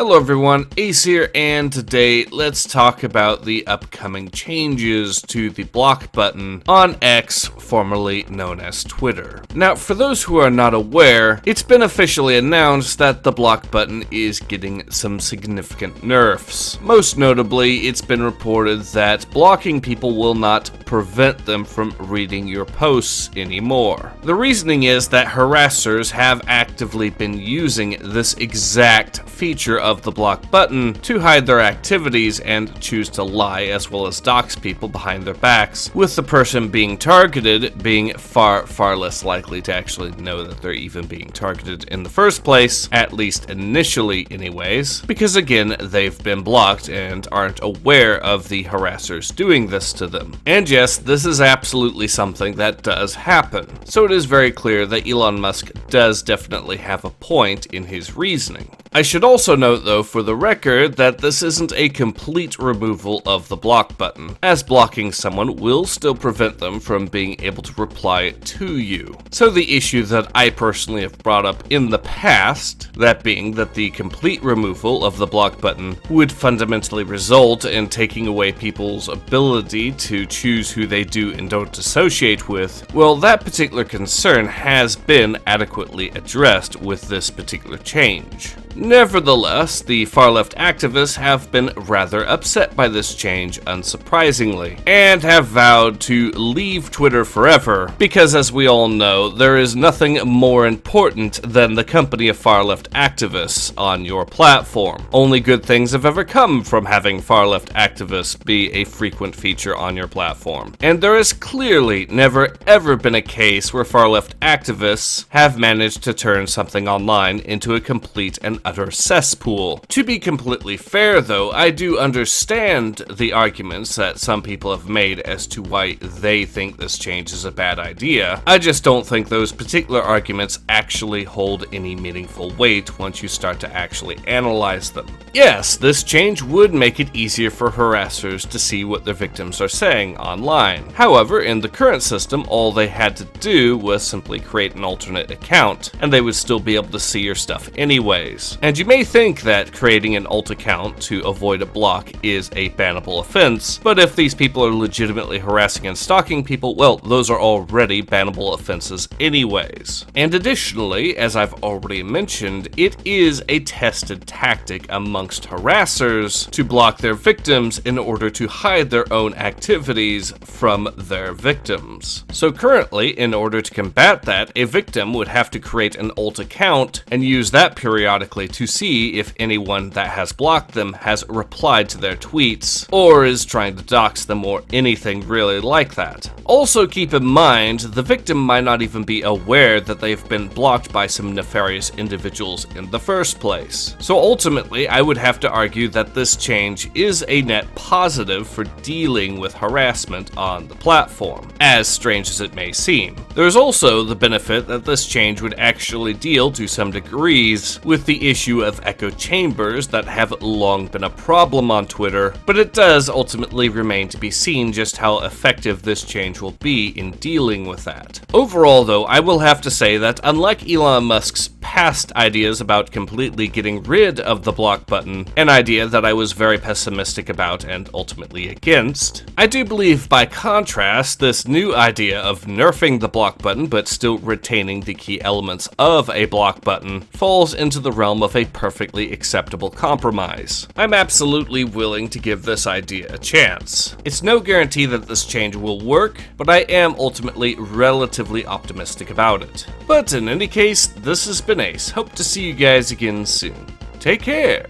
Hello everyone, Ace here, and today let's talk about the upcoming changes to the block button on X, formerly known as Twitter. Now, for those who are not aware, it's been officially announced that the block button is getting some significant nerfs. Most notably, it's been reported that blocking people will not prevent them from reading your posts anymore. The reasoning is that harassers have actively been using this exact feature of the block button to hide their activities and choose to lie as well as dox people behind their backs, with the person being targeted being far less likely to actually know that they're even being targeted in the first place, at least initially anyways, because again, they've been blocked and aren't aware of the harassers doing this to them. And yes, this is absolutely something that does happen, so it is very clear that Elon Musk does definitely have a point in his reasoning. I should also note though, for the record, that this isn't a complete removal of the block button, as blocking someone will still prevent them from being able to reply to you. So the issue that I personally have brought up in the past, that being that the complete removal of the block button would fundamentally result in taking away people's ability to choose who they do and don't associate with, well, that particular concern has been adequately addressed with this particular change. Nevertheless, the far-left activists have been rather upset by this change, unsurprisingly, and have vowed to leave Twitter forever, because as we all know, there is nothing more important than the company of far-left activists on your platform. Only good things have ever come from having far-left activists be a frequent feature on your platform, and there has clearly never ever been a case where far-left activists have managed to turn something online into a complete and utter cesspool. To be completely fair though, I do understand the arguments that some people have made as to why they think this change is a bad idea. I just don't think those particular arguments actually hold any meaningful weight once you start to actually analyze them. Yes, this change would make it easier for harassers to see what their victims are saying online. However, in the current system, all they had to do was simply create an alternate account, and they would still be able to see your stuff anyways. And you may think that creating an alt account to avoid a block is a bannable offense, but if these people are legitimately harassing and stalking people, well, those are already bannable offenses anyways. And additionally, as I've already mentioned, it is a tested tactic amongst harassers to block their victims in order to hide their own activities from their victims. So currently, in order to combat that, a victim would have to create an alt account and use that periodically to see if anyone that has blocked them has replied to their tweets, or is trying to dox them, or anything really like that. Also keep in mind, the victim might not even be aware that they've been blocked by some nefarious individuals in the first place. So ultimately, I would have to argue that this change is a net positive for dealing with harassment on the platform, as strange as it may seem. There's also the benefit that this change would actually deal to some degrees with the issue of echo chambers that have long been a problem on Twitter, but it does ultimately remain to be seen just how effective this change will be in dealing with that. Overall though, I will have to say that unlike Elon Musk's past ideas about completely getting rid of the block button, an idea that I was very pessimistic about and ultimately against, I do believe by contrast, this new idea of nerfing the block button but still retaining the key elements of a block button falls into the realm of a perfectly acceptable compromise. I'm absolutely willing to give this idea a chance. It's no guarantee that this change will work, but I am ultimately relatively optimistic about it. But in any case, this has been Ace. Hope to see you guys again soon. Take care.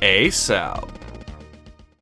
Ace out.